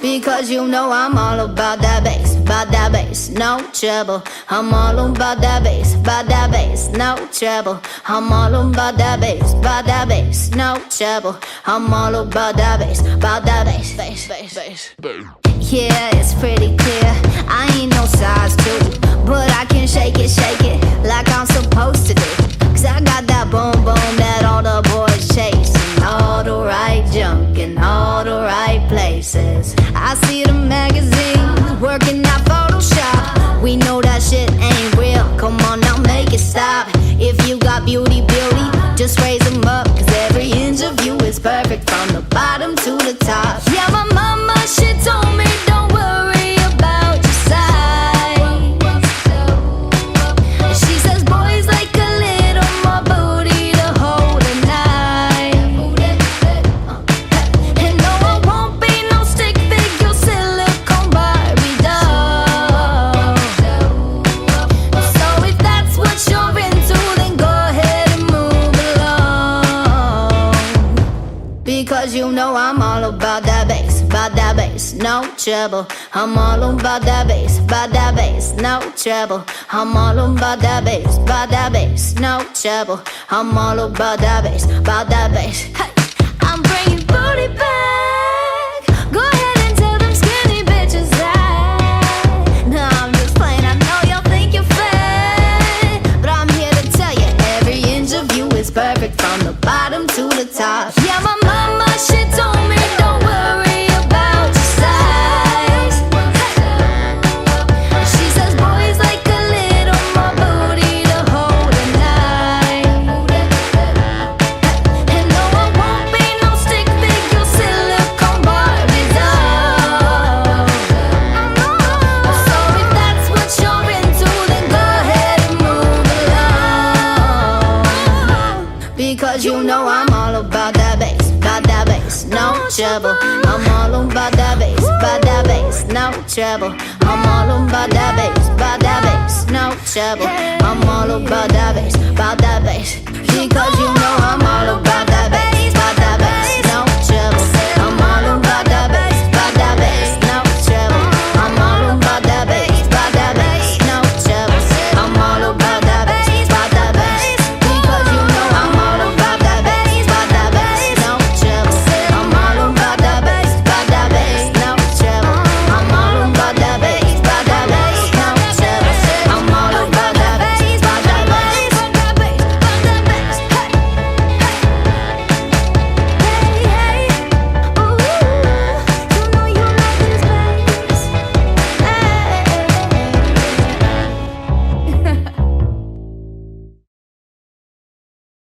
Because you know I'm all about that bass, no trouble. I'm all about that bass, no trouble. I'm all about that bass, no trouble. I'm all about that bass, bass. Yeah, it's pretty clear, I ain't no size 2, but I can shake it like I'm supposed to do. Cause I got that boom boom that all the boys chase, and all the right junk in all the right places. I see the magazines working out Photoshop. We know that shit ain't real, come on now make it stop. If you got beauty, just raise them up. Cause every inch of you is perfect from the bottom to the top. Yeah, my mama, she told me don't worry about your size. She says boys like a little more booty to hold at night. And no, I won't be no stick figure silicone Barbie doll. So if that's what you're into, then go ahead and move along. Because you know I'm all about that bass, no trouble. I'm all about that bass, no trouble. I'm all about that bass, no trouble. I'm all about that bass. Hey, I'm bringing booty back. Go ahead and tell them skinny bitches that. No, I'm just playing, I know y'all think you're fat, but I'm here to tell you every inch of you is perfect from the bottom to the top. Yeah, my mama, she told me don't worry about your size. She says boys like a little more booty to hold at night. And no, I won't be no stick figure silicone Barbie doll. So if that's what you're into, then go ahead and move along. Because you know I'm all about that bass, no trouble. I'm all about that bass, no trouble. I'm all about that bass, no trouble. I'm all about that bass, Because you know I'm all about that bass.